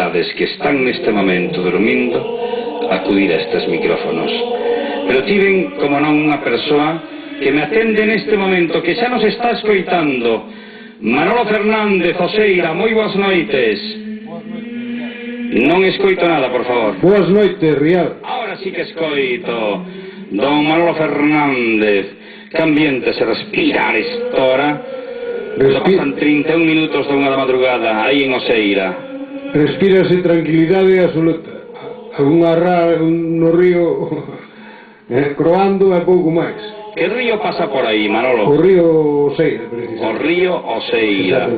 frades que están neste momento dormindo acudir a estes micrófonos. Pero tiven, como non, unha persoa que me atende neste momento, que xa nos está escoitando. Manolo Fernández, Oseira, moi boas noites. Non escoito nada, por favor. Boas noites, Rial. Ahora sí que escoito. Don Manolo Fernández, que ambiente se respirar esta hora. Pasan 31 minutos da unha da madrugada, aí en Oseira. Respírase tranquilidade absoluta. Algún arra no río croando e pouco máis. Que río pasa por aí, Manolo? O río Oseira, precisamente. O río Oseira.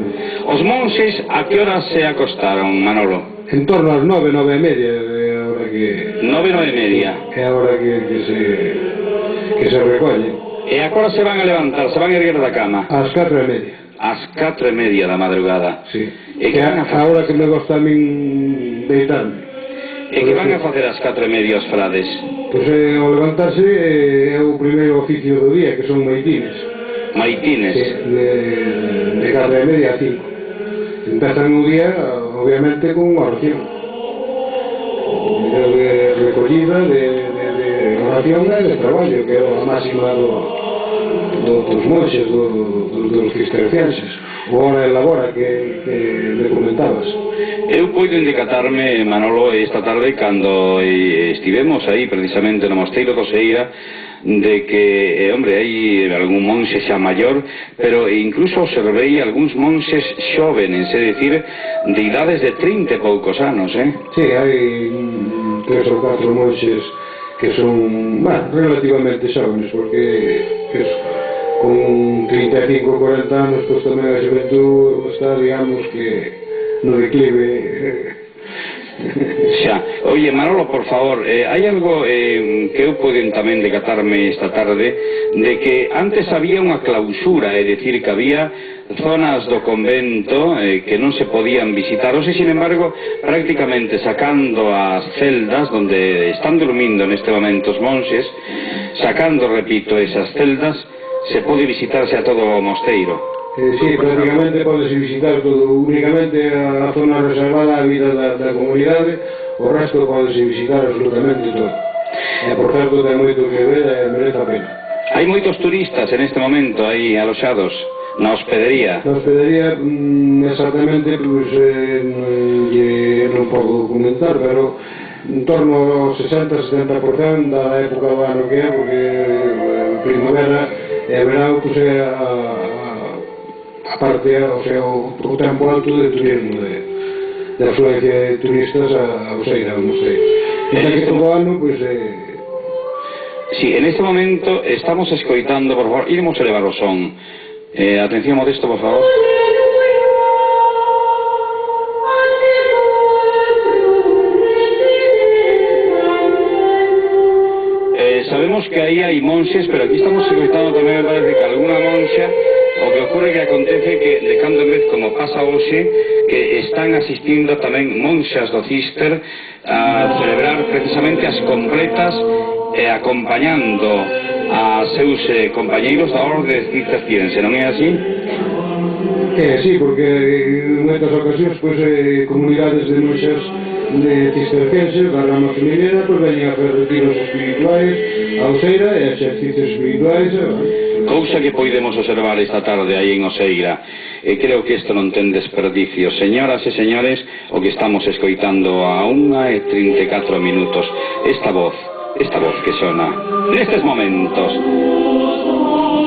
Os monxes a que hora se acostaron, Manolo? En torno ás 9, 9 e media, é a hora que... 9, 9 e media. É a hora que se recolle. E a hora se van a levantar, se van a erguer da cama? Ás 4 e media. Ás 4 e media da madrugada. Sí. E que van a facer? A hora que me gosta a min deitarme. E que van a facer ás 4 e media os frades? Pois ao levantarse é o primeiro oficio do día, que son maitines. Maitines? De 4 e media a 5. Empezan o día, obviamente, con unha oración. De recollida, de oración e de traballo, que é a máxima dos monxes, dos cistercienses. O hora e labora que me comentabas. Eu puido indicatarme, Manolo, esta tarde cando estivemos aí precisamente no Mosteiro de Oseira, de que, hombre, hai algún monxe xa maior, pero incluso observei algúns monxes xóvenes, é dicir, de idades de 30 e poucos anos, Sí, hai 3 ou 4 monxes que son, relativamente xóvenes, porque con 35 ou 40 anos, pois tamén a xuventud está, digamos, que no declive. Xa. Oye, Manolo, por favor, hai algo que eu poden tamén decatarme esta tarde, de que antes había unha clausura, é dicir, que había zonas do convento que non se podían visitar, ou se, sin embargo, prácticamente sacando as celdas donde están dormindo neste momento os monxes, sacando, repito, esas celdas, se pode visitarse a todo o mosteiro. Sí, prácticamente podese visitar todo, únicamente a zona reservada á vida da comunidade, o resto podese visitar absolutamente todo. E, por certo, ten moito que ver e merece a pena. Hai moitos turistas en este momento aí aloxados na hospedería. Na hospedería, exactamente, pois, non podo comentar, pero en torno ao 60-70% da época do ano que é, porque primavera e verão, pois, é a parte, o sea, o tempo alto de turismo, de afluencia de turistas a Oseira, ao mosteiro. E que todo ano, pois... Sí, en este momento estamos escoitando, por favor, iremos a elevar o son. Atención, Modesto, por favor. Sabemos que aí hai monxes, pero aquí estamos escoitando tamén, me parece que alguna monxa. O que ocurre que acontece que de cando en vez, como pasa hoxe, que están asistindo tamén monxas do Cister a celebrar precisamente as completas e acompañando a seus compañeiros da Orde Cisterciense, non é así? Sí, porque en moitas ocasións, pois, comunidades de monxas de cistercienses da rama feminina, pois, veñen a fazer retiros espirituais a Oseira e exercicios espirituais, cousa que poidemos observar esta tarde aí en Oseira. E creo que isto non ten desperdicio. Señoras e señores, o que estamos escoitando a 1:34 minutos, esta voz que sona nestes momentos.